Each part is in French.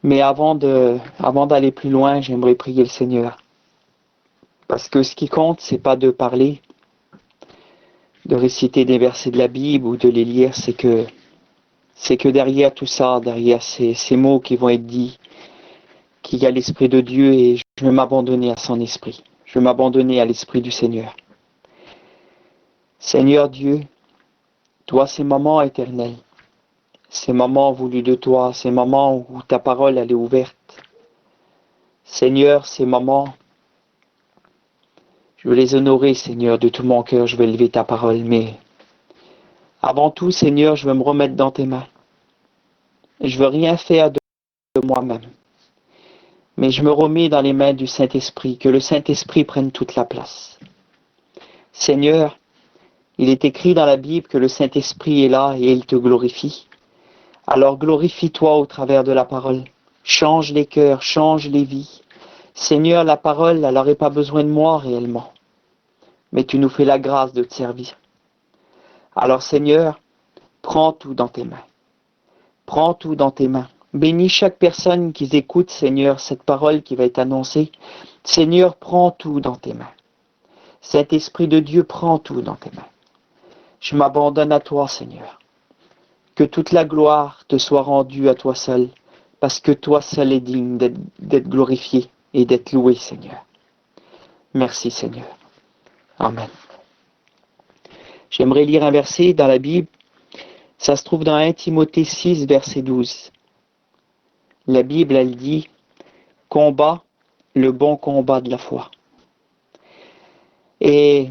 Mais avant d'aller plus loin, j'aimerais prier le Seigneur. Parce que ce qui compte, c'est pas de parler, de réciter des versets de la Bible ou de les lire, c'est que derrière tout ça, derrière ces mots qui vont être dits, qu'il y a l'Esprit de Dieu et je veux m'abandonner à son Esprit. Je veux m'abandonner à l'Esprit du Seigneur. Seigneur Dieu, toi, ces moments éternels, ces moments voulus de toi, ces moments où ta parole elle est ouverte. Seigneur, ces moments, je veux les honorer, Seigneur, de tout mon cœur, je veux élever ta parole, mais avant tout, Seigneur, je veux me remettre dans tes mains. Je veux rien faire de moi-même, mais je me remets dans les mains du Saint-Esprit, que le Saint-Esprit prenne toute la place. Seigneur, il est écrit dans la Bible que le Saint-Esprit est là et il te glorifie. Alors glorifie-toi au travers de la parole. Change les cœurs, change les vies. Seigneur, la parole, elle n'aurait pas besoin de moi réellement, mais tu nous fais la grâce de te servir. Alors Seigneur, prends tout dans tes mains. Prends tout dans tes mains. Bénis chaque personne qui écoute, Seigneur, cette parole qui va être annoncée. Seigneur, prends tout dans tes mains. Saint-Esprit de Dieu, prends tout dans tes mains. Je m'abandonne à toi, Seigneur. Que toute la gloire te soit rendue à toi seul, parce que toi seul est digne d'être glorifié et d'être loué, Seigneur. Merci, Seigneur. Amen. J'aimerais lire un verset dans la Bible. Ça se trouve dans 1 Timothée 6, verset 12. La Bible, elle dit « Combat le bon combat de la foi ». Et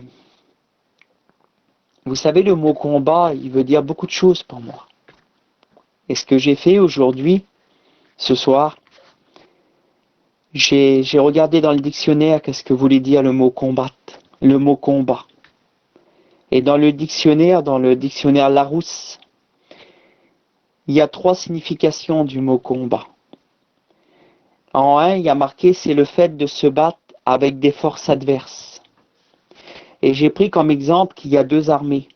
vous savez, le mot combat, il veut dire beaucoup de choses pour moi. Et ce que j'ai fait aujourd'hui, ce soir, j'ai regardé dans le dictionnaire qu'est-ce que voulait dire le mot combattre, le mot combat. Et dans le dictionnaire Larousse, il y a 3 significations du mot combat. En un, il y a marqué c'est le fait de se battre avec des forces adverses. Et j'ai pris comme exemple qu'il y a 2 armées.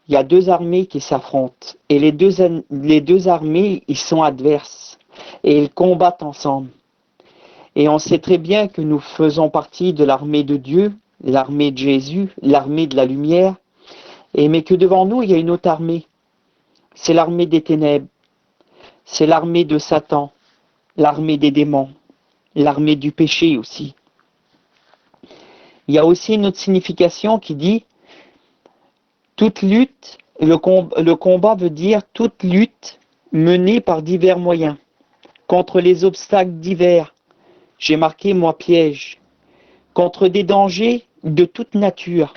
Il y a 2 armées qui s'affrontent. Et les deux armées, ils sont adverses. Et ils combattent ensemble. Et on sait très bien que nous faisons partie de l'armée de Dieu, l'armée de Jésus, l'armée de la lumière. Mais que devant nous, il y a une autre armée. C'est l'armée des ténèbres. C'est l'armée de Satan. L'armée des démons. L'armée du péché aussi. Il y a aussi une autre signification qui dit toute lutte, le combat veut dire toute lutte menée par divers moyens, contre les obstacles divers, j'ai marqué moi piège, contre des dangers de toute nature.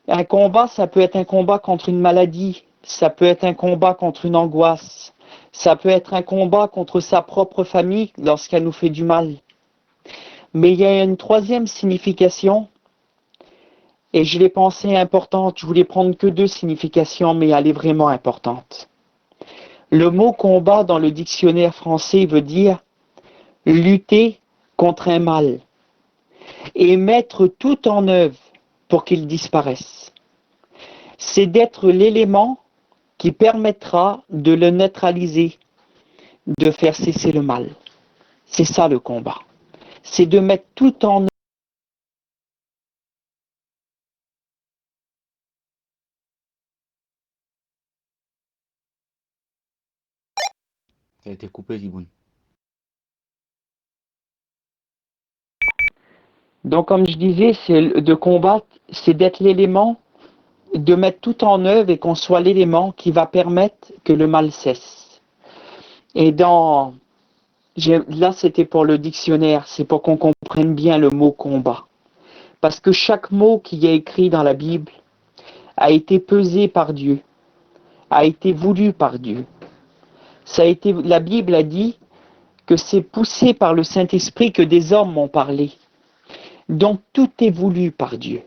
Un combat, ça peut être un combat contre une maladie, ça peut être un combat contre une angoisse, ça peut être un combat contre sa propre famille lorsqu'elle nous fait du mal. Mais il y a une 3e signification, et je l'ai pensée importante, je voulais prendre que 2 significations, mais elle est vraiment importante. Le mot combat dans le dictionnaire français veut dire lutter contre un mal et mettre tout en œuvre pour qu'il disparaisse. C'est d'être l'élément qui permettra de le neutraliser, de faire cesser le mal. C'est ça le combat. C'est de mettre tout en œuvre. Ça a été coupé, Liboun. Donc comme je disais, c'est de combattre, c'est d'être l'élément, de mettre tout en œuvre et qu'on soit l'élément qui va permettre que le mal cesse. Et là c'était pour le dictionnaire, c'est pour qu'on comprenne bien le mot combat. Parce que chaque mot qui est écrit dans la Bible a été pesé par Dieu, a été voulu par Dieu. La Bible a dit que c'est poussé par le Saint-Esprit que des hommes m'ont parlé. Donc tout est voulu par Dieu.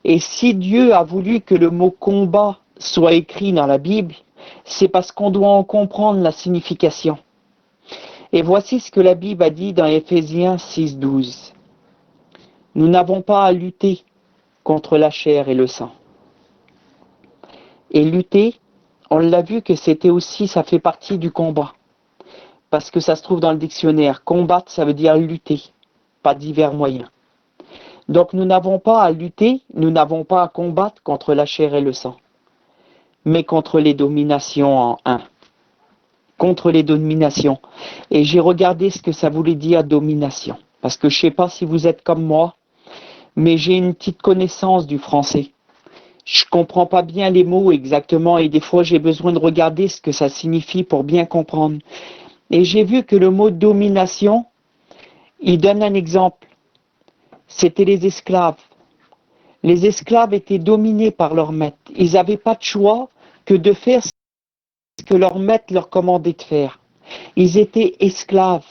Et si Dieu a voulu que le mot combat soit écrit dans la Bible, c'est parce qu'on doit en comprendre la signification. Et voici ce que la Bible a dit dans Éphésiens 6,12. Nous n'avons pas à lutter contre la chair et le sang. Et lutter, on l'a vu que c'était aussi, ça fait partie du combat. parce que ça se trouve dans le dictionnaire. Combattre, ça veut dire lutter, pas divers moyens. Donc nous n'avons pas à lutter, nous n'avons pas à combattre contre la chair et le sang, mais contre les dominations en un. Contre les dominations. Et j'ai regardé ce que ça voulait dire domination. Parce que je ne sais pas si vous êtes comme moi, mais j'ai une petite connaissance du français. Je ne comprends pas bien les mots exactement et des fois j'ai besoin de regarder ce que ça signifie pour bien comprendre. Et j'ai vu que le mot domination, il donne un exemple. C'était les esclaves. Les esclaves étaient dominés par leur maître. Ils n'avaient pas de choix que de faire ce que leur maître leur commandait de faire. Ils étaient esclaves.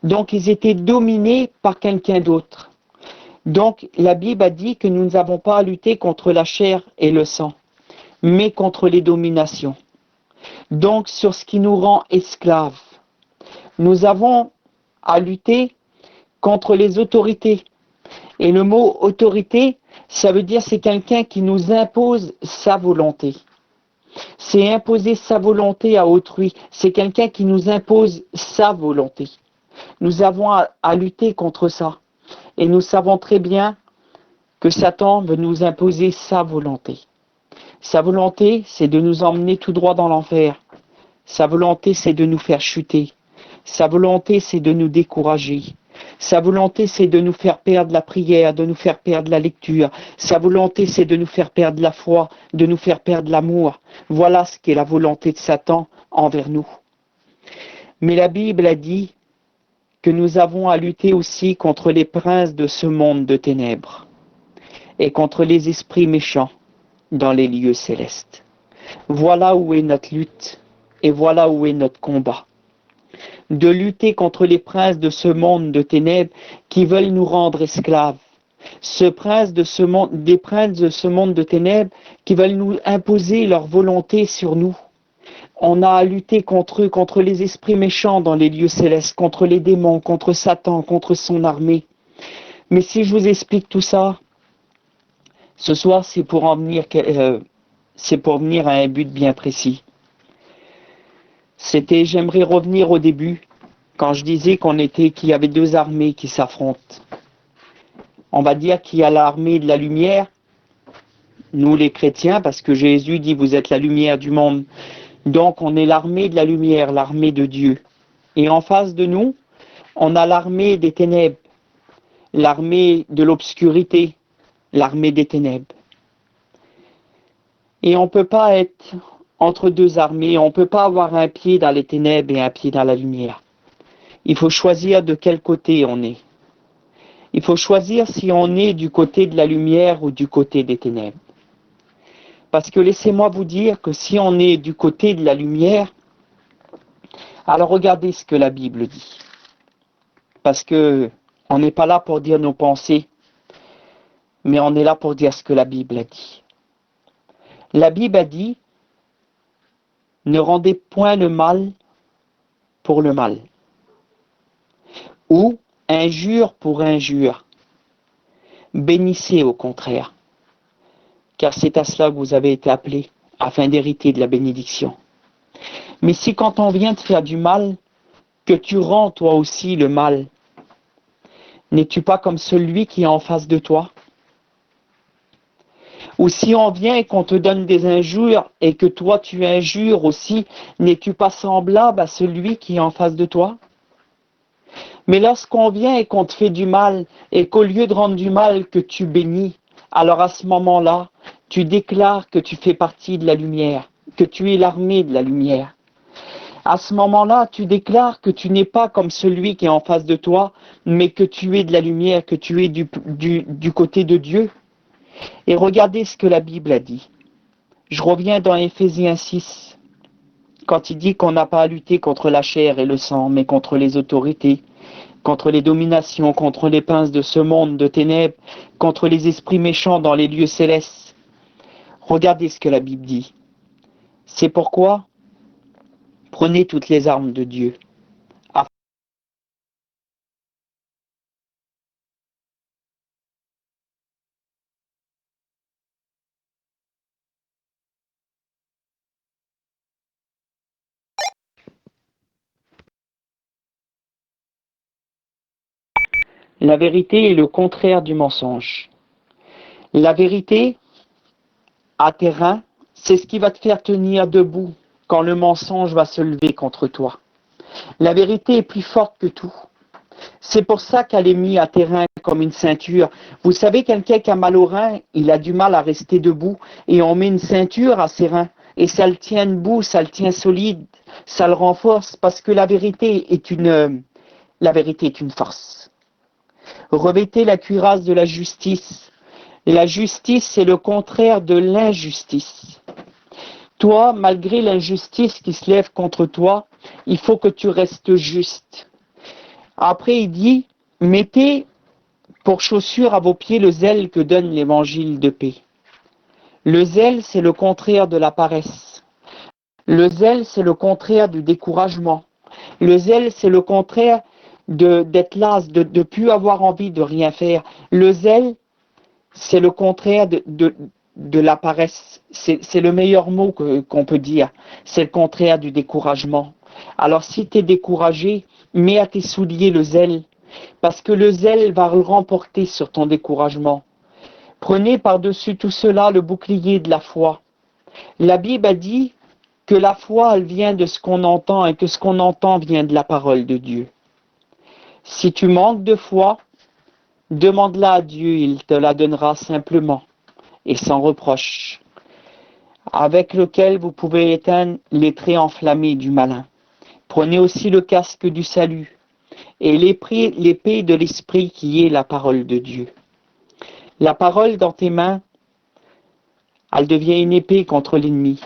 Donc ils étaient dominés par quelqu'un d'autre. Donc la Bible a dit que nous n'avons pas à lutter contre la chair et le sang, mais contre les dominations. Donc sur ce qui nous rend esclaves. Nous avons à lutter contre les autorités. Et le mot autorité, ça veut dire c'est quelqu'un qui nous impose sa volonté. C'est imposer sa volonté à autrui. C'est quelqu'un qui nous impose sa volonté. Nous avons à lutter contre ça. Et nous savons très bien que Satan veut nous imposer sa volonté. Sa volonté, c'est de nous emmener tout droit dans l'enfer. Sa volonté, c'est de nous faire chuter. Sa volonté, c'est de nous décourager. Sa volonté, c'est de nous faire perdre la prière, de nous faire perdre la lecture. Sa volonté, c'est de nous faire perdre la foi, de nous faire perdre l'amour. Voilà ce qu'est la volonté de Satan envers nous. Mais la Bible a dit que nous avons à lutter aussi contre les princes de ce monde de ténèbres et contre les esprits méchants dans les lieux célestes. Voilà où est notre lutte et voilà où est notre combat. De lutter contre les princes de ce monde de ténèbres qui veulent nous rendre esclaves. Des princes de ce monde de ténèbres qui veulent nous imposer leur volonté sur nous. On a à lutter contre eux, contre les esprits méchants dans les lieux célestes, contre les démons, contre Satan, contre son armée. Mais si je vous explique tout ça, ce soir, c'est pour venir à un but bien précis. J'aimerais revenir au début, quand je disais qu'il y avait deux armées qui s'affrontent. On va dire qu'il y a l'armée de la lumière, nous les chrétiens, parce que Jésus dit vous êtes la lumière du monde. Donc on est l'armée de la lumière, l'armée de Dieu. Et en face de nous, on a l'armée des ténèbres, l'armée de l'obscurité, l'armée des ténèbres. Et on ne peut pas être entre deux armées, on ne peut pas avoir un pied dans les ténèbres et un pied dans la lumière. Il faut choisir de quel côté on est. Il faut choisir si on est du côté de la lumière ou du côté des ténèbres. Parce que laissez-moi vous dire que si on est du côté de la lumière, alors regardez ce que la Bible dit. Parce que on n'est pas là pour dire nos pensées, mais on est là pour dire ce que la Bible a dit. La Bible a dit, ne rendez point le mal pour le mal. Ou injure pour injure. Bénissez au contraire. Car c'est à cela que vous avez été appelés, afin d'hériter de la bénédiction. Mais si quand on vient te faire du mal, que tu rends toi aussi le mal, n'es-tu pas comme celui qui est en face de toi? Ou si on vient et qu'on te donne des injures et que toi tu injures aussi, n'es-tu pas semblable à celui qui est en face de toi? Mais lorsqu'on vient et qu'on te fait du mal et qu'au lieu de rendre du mal que tu bénis, alors à ce moment-là, tu déclares que tu fais partie de la lumière, que tu es l'armée de la lumière. À ce moment-là, tu déclares que tu n'es pas comme celui qui est en face de toi, mais que tu es de la lumière, que tu es du côté de Dieu. Et regardez ce que la Bible a dit. Je reviens dans Éphésiens 6, quand il dit qu'on n'a pas à lutter contre la chair et le sang, mais contre les autorités, contre les dominations, contre les princes de ce monde de ténèbres, contre les esprits méchants dans les lieux célestes. Regardez ce que la Bible dit. C'est pourquoi prenez toutes les armes de Dieu La vérité est le contraire du mensonge. La vérité, à tes reins, c'est ce qui va te faire tenir debout quand le mensonge va se lever contre toi. La vérité est plus forte que tout. C'est pour ça qu'elle est mise à tes reins comme une ceinture. Vous savez, quelqu'un qui a mal aux reins, il a du mal à rester debout et on met une ceinture à ses reins et ça le tient debout, ça le tient solide, ça le renforce parce que la vérité est une force. Revêtez la cuirasse de la justice. La justice, c'est le contraire de l'injustice. Toi, malgré l'injustice qui se lève contre toi, il faut que tu restes juste. Après, il dit, mettez pour chaussure à vos pieds le zèle que donne l'évangile de paix. Le zèle, c'est le contraire de la paresse. Le zèle, c'est le contraire du découragement. Le zèle, c'est le contraire d'être las, de ne plus avoir envie de rien faire. Le zèle, c'est le contraire de la paresse. C'est le meilleur mot qu'on peut dire. C'est le contraire du découragement. Alors si tu es découragé, mets à tes souliers le zèle, parce que le zèle va le remporter sur ton découragement. Prenez par-dessus tout cela le bouclier de la foi. La Bible a dit que la foi, elle vient de ce qu'on entend et que ce qu'on entend vient de la parole de Dieu. Si tu manques de foi, demande-la à Dieu, il te la donnera simplement et sans reproche, avec lequel vous pouvez éteindre les traits enflammés du malin. Prenez aussi le casque du salut et l'épée de l'esprit qui est la parole de Dieu. La parole dans tes mains, elle devient une épée contre l'ennemi,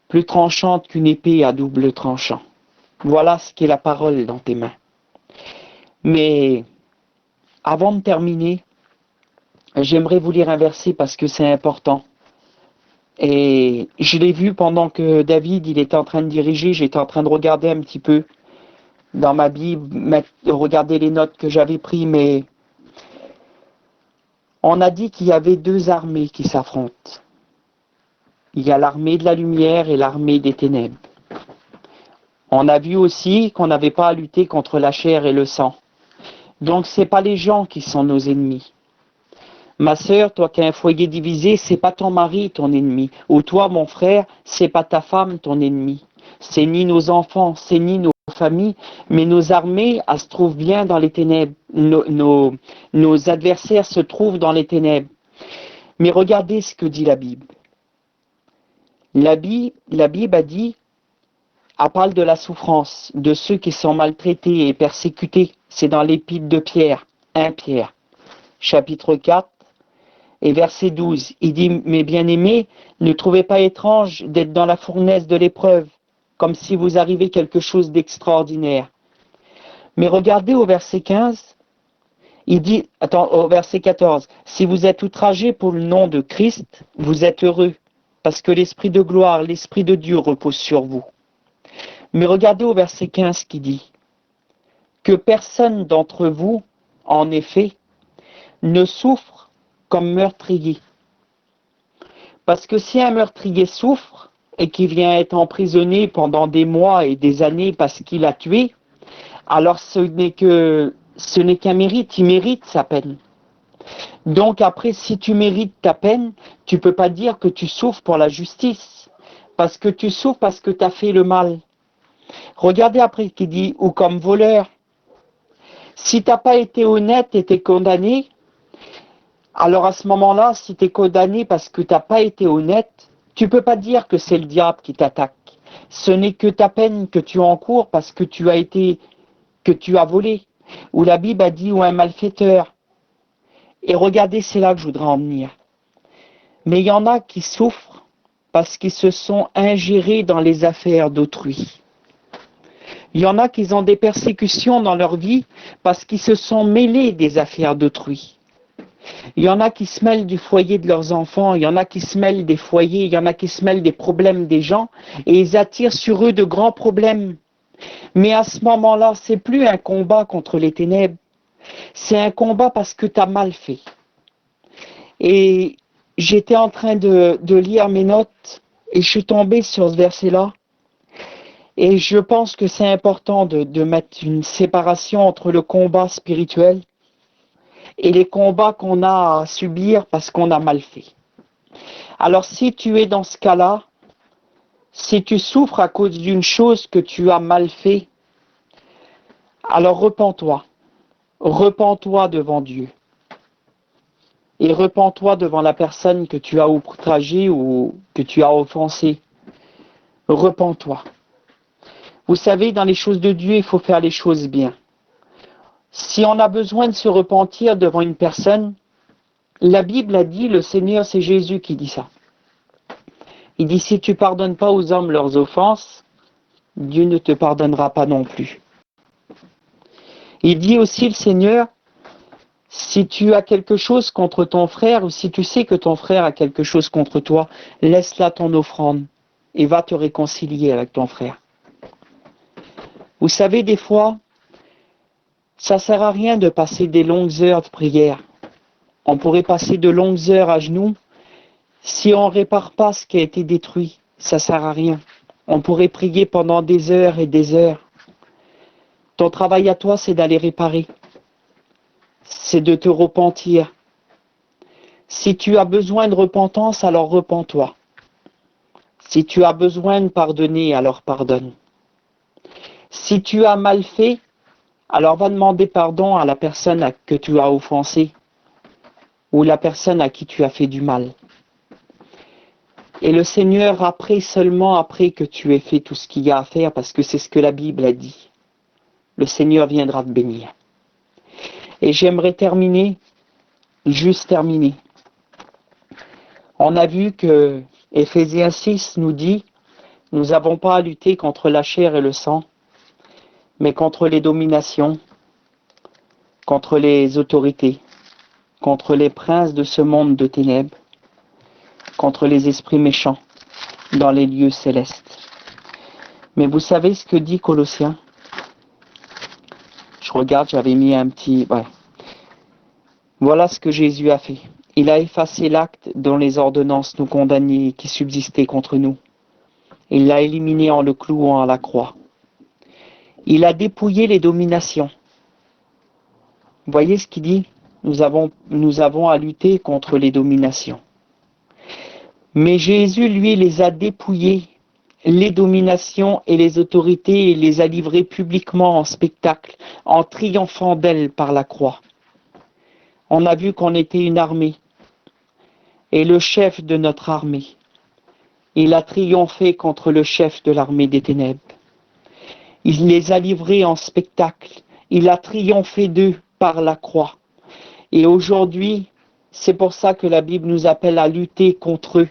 plus tranchante qu'une épée à double tranchant. Voilà ce qu'est la parole dans tes mains. Mais avant de terminer, j'aimerais vous lire un verset parce que c'est important. Et je l'ai vu pendant que David il était en train de diriger, j'étais en train de regarder un petit peu dans ma Bible, regarder les notes que j'avais prises, mais on a dit qu'il y avait deux armées qui s'affrontent. Il y a l'armée de la lumière et l'armée des ténèbres. On a vu aussi qu'on n'avait pas à lutter contre la chair et le sang. Donc c'est pas les gens qui sont nos ennemis. Ma sœur, toi qui as un foyer divisé, c'est pas ton mari ton ennemi. Ou toi, mon frère, c'est pas ta femme ton ennemi. C'est ni nos enfants, c'est ni nos familles, mais nos armées, elles se trouvent bien dans les ténèbres. Nos adversaires se trouvent dans les ténèbres. Mais regardez ce que dit la Bible. La Bible a dit, elle parle de la souffrance, de ceux qui sont maltraités et persécutés. C'est dans l'épître de Pierre, 1 Pierre, chapitre 4. Et verset 12, il dit, mes bien-aimés, ne trouvez pas étrange d'être dans la fournaise de l'épreuve, comme si vous arrivait quelque chose d'extraordinaire. Mais regardez au verset 15, il dit, au verset 14, si vous êtes outragés pour le nom de Christ, vous êtes heureux, parce que l'Esprit de gloire, l'Esprit de Dieu repose sur vous. Mais regardez au verset 15 qui dit, que personne d'entre vous, en effet, ne souffre comme meurtrier. Parce que si un meurtrier souffre et qu'il vient être emprisonné pendant des mois et des années parce qu'il a tué, alors ce n'est qu'un mérite, il mérite sa peine. Donc après, si tu mérites ta peine, tu peux pas dire que tu souffres pour la justice, parce que tu souffres parce que tu as fait le mal. Regardez après qui dit, ou comme voleur. Si tu n'as pas été honnête et tu es condamné, alors à ce moment-là, si tu es condamné parce que tu n'as pas été honnête, tu ne peux pas dire que c'est le diable qui t'attaque. Ce n'est que ta peine que tu encours parce que tu as volé. Ou la Bible a dit, ou un malfaiteur. Et regardez, c'est là que je voudrais en venir. Mais il y en a qui souffrent parce qu'ils se sont ingérés dans les affaires d'autrui. Il y en a qui ont des persécutions dans leur vie parce qu'ils se sont mêlés des affaires d'autrui. Il y en a qui se mêlent du foyer de leurs enfants, il y en a qui se mêlent des foyers, il y en a qui se mêlent des problèmes des gens et ils attirent sur eux de grands problèmes. Mais à ce moment-là, c'est plus un combat contre les ténèbres, c'est un combat parce que tu as mal fait. Et j'étais en train de lire mes notes et je suis tombé sur ce verset-là. Et je pense que c'est important de mettre une séparation entre le combat spirituel et les combats qu'on a à subir parce qu'on a mal fait. Alors si tu es dans ce cas-là, si tu souffres à cause d'une chose que tu as mal fait, alors repens-toi. Repens-toi devant Dieu. Et repens-toi devant la personne que tu as outragée ou que tu as offensée. Repens-toi. Vous savez, dans les choses de Dieu, il faut faire les choses bien. Si on a besoin de se repentir devant une personne, la Bible a dit, le Seigneur, c'est Jésus qui dit ça. Il dit, si tu pardonnes pas aux hommes leurs offenses, Dieu ne te pardonnera pas non plus. Il dit aussi, le Seigneur, si tu as quelque chose contre ton frère ou si tu sais que ton frère a quelque chose contre toi, laisse là ton offrande et va te réconcilier avec ton frère. Vous savez, des fois, ça sert à rien de passer des longues heures de prière. On pourrait passer de longues heures à genoux. Si on ne répare pas ce qui a été détruit, ça sert à rien. On pourrait prier pendant des heures et des heures. Ton travail à toi, c'est d'aller réparer. C'est de te repentir. Si tu as besoin de repentance, alors repens-toi. Si tu as besoin de pardonner, alors pardonne. Si tu as mal fait, alors va demander pardon à la personne que tu as offensée ou la personne à qui tu as fait du mal. Et le Seigneur, seulement après que tu aies fait tout ce qu'il y a à faire, parce que c'est ce que la Bible a dit, le Seigneur viendra te bénir. Et j'aimerais juste terminer. On a vu que Éphésiens 6 nous dit, nous n'avons pas à lutter contre la chair et le sang, mais contre les dominations, contre les autorités, contre les princes de ce monde de ténèbres, contre les esprits méchants dans les lieux célestes. Mais vous savez ce que dit Colossiens? Je regarde, j'avais mis un petit... Ouais. Voilà ce que Jésus a fait. Il a effacé l'acte dont les ordonnances nous condamnaient et qui subsistait contre nous. Il l'a éliminé en le clouant à la croix. Il a dépouillé les dominations. Vous voyez ce qu'il dit? Nous avons à lutter contre les dominations. Mais Jésus, lui, les a dépouillées, les dominations et les autorités, et les a livrées publiquement en spectacle, en triomphant d'elles par la croix. On a vu qu'on était une armée, et le chef de notre armée, il a triomphé contre le chef de l'armée des ténèbres. Il les a livrés en spectacle, il a triomphé d'eux par la croix. Et aujourd'hui, c'est pour ça que la Bible nous appelle à lutter contre eux.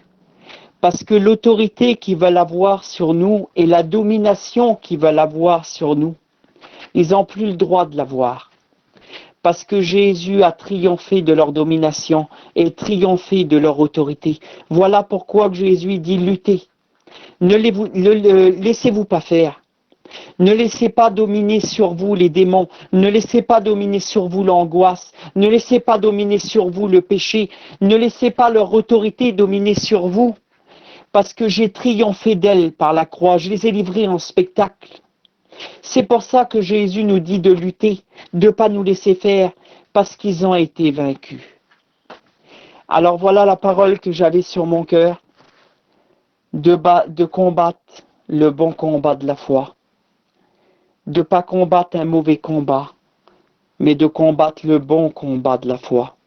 Parce que l'autorité qu'ils veulent avoir sur nous et la domination qu'ils veulent avoir sur nous, ils n'ont plus le droit de l'avoir. Parce que Jésus a triomphé de leur domination et triomphé de leur autorité. Voilà pourquoi Jésus dit lutter. Ne laissez-vous pas faire. Ne laissez pas dominer sur vous les démons. Ne laissez pas dominer sur vous l'angoisse. Ne laissez pas dominer sur vous le péché. Ne laissez pas leur autorité dominer sur vous. Parce que j'ai triomphé d'elles par la croix. Je les ai livrées en spectacle. C'est pour ça que Jésus nous dit de lutter, de ne pas nous laisser faire, parce qu'ils ont été vaincus. Alors voilà la parole que j'avais sur mon cœur, de combattre le bon combat de la foi, de ne pas combattre un mauvais combat, mais de combattre le bon combat de la foi,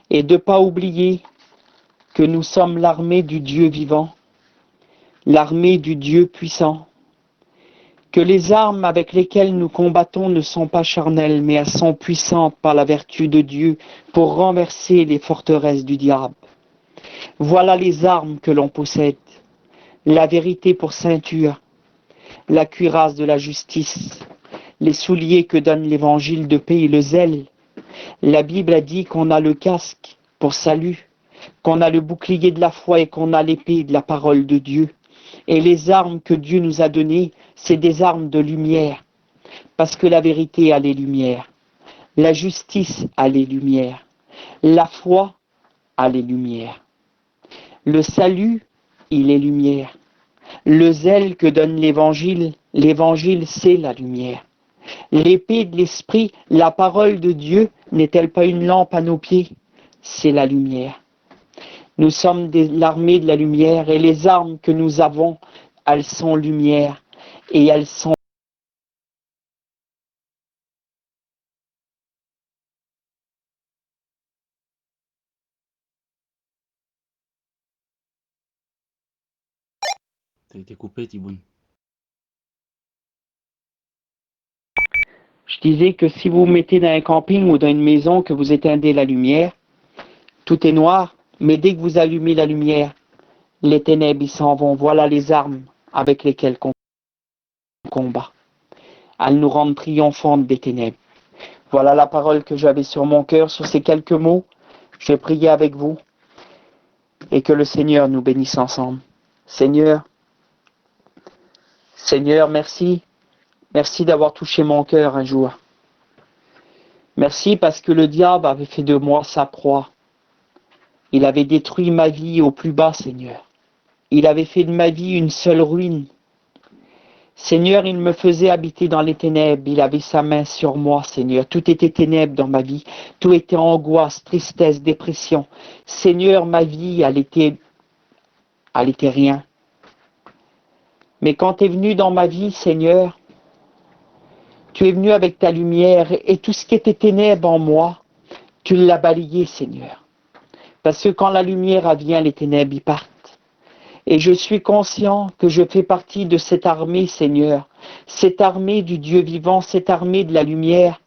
et de ne pas oublier que nous sommes l'armée du Dieu vivant, l'armée du Dieu puissant, que les armes avec lesquelles nous combattons ne sont pas charnelles, mais elles sont puissantes par la vertu de Dieu pour renverser les forteresses du diable. Voilà les armes que l'on possède. La vérité pour ceinture, la cuirasse de la justice, les souliers que donne l'évangile de paix et le zèle. La Bible a dit qu'on a le casque pour salut, qu'on a le bouclier de la foi et qu'on a l'épée de la parole de Dieu. Et les armes que Dieu nous a données, c'est des armes de lumière. Parce que la vérité a les lumières. La justice a les lumières. La foi a les lumières. Le salut, il est lumière. Le zèle que donne l'Évangile c'est la lumière. L'épée de l'Esprit, la parole de Dieu, n'est-elle pas une lampe à nos pieds? C'est la lumière. Nous sommes l'armée de la lumière et les armes que nous avons, elles sont lumière et elles sont T'as été coupé, Tiboun. Je disais que si vous vous mettez dans un camping ou dans une maison, que vous éteindez la lumière, tout est noir, mais dès que vous allumez la lumière, les ténèbres s'en vont. Voilà les armes avec lesquelles on combat. Elles nous rendent triomphantes des ténèbres. Voilà la parole que j'avais sur mon cœur, sur ces quelques mots. Je vais prier avec vous et que le Seigneur nous bénisse ensemble. Seigneur, merci. Merci d'avoir touché mon cœur un jour. Merci parce que le diable avait fait de moi sa proie. Il avait détruit ma vie au plus bas, Seigneur. Il avait fait de ma vie une seule ruine. Seigneur, il me faisait habiter dans les ténèbres. Il avait sa main sur moi, Seigneur. Tout était ténèbres dans ma vie. Tout était angoisse, tristesse, dépression. Seigneur, ma vie, elle était rien. Mais quand tu es venu dans ma vie, Seigneur, tu es venu avec ta lumière et tout ce qui était ténèbres en moi, tu l'as balayé, Seigneur. Parce que quand la lumière vient, les ténèbres y partent. Et je suis conscient que je fais partie de cette armée, Seigneur, cette armée du Dieu vivant, cette armée de la lumière.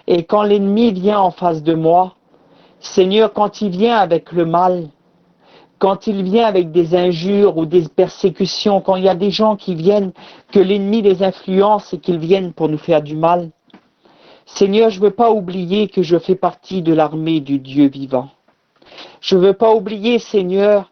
Et quand l'ennemi vient en face de moi, Seigneur, quand il vient avec le mal, quand il vient avec des injures ou des persécutions, quand il y a des gens qui viennent, que l'ennemi les influence et qu'ils viennent pour nous faire du mal, Seigneur, je ne veux pas oublier que je fais partie de l'armée du Dieu vivant. Je ne veux pas oublier, Seigneur,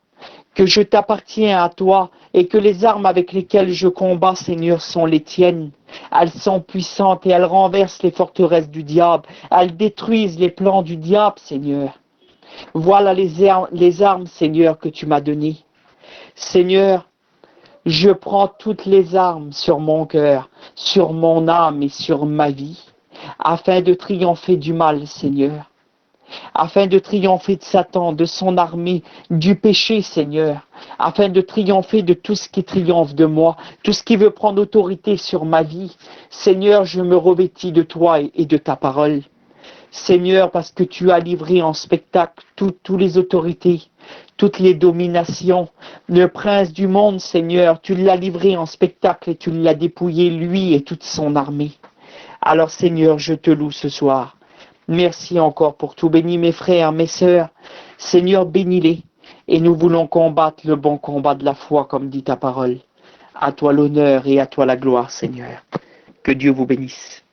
que je t'appartiens à toi et que les armes avec lesquelles je combats, Seigneur, sont les tiennes. Elles sont puissantes et elles renversent les forteresses du diable. Elles détruisent les plans du diable, Seigneur. Voilà les armes, Seigneur, que tu m'as données. Seigneur, je prends toutes les armes sur mon cœur, sur mon âme et sur ma vie, afin de triompher du mal, Seigneur. Afin de triompher de Satan, de son armée, du péché, Seigneur, afin de triompher de tout ce qui triomphe de moi, tout ce qui veut prendre autorité sur ma vie. Seigneur, je me revêtis de toi et de ta parole. Seigneur, parce que tu as livré en spectacle toutes les autorités, toutes les dominations. Le prince du monde, Seigneur, tu l'as livré en spectacle et tu l'as dépouillé, lui et toute son armée. Alors, Seigneur, je te loue ce soir. Merci encore pour tout. Bénis mes frères, mes sœurs. Seigneur, bénis-les. Et nous voulons combattre le bon combat de la foi, comme dit ta parole. À toi l'honneur et à toi la gloire, Seigneur. Que Dieu vous bénisse.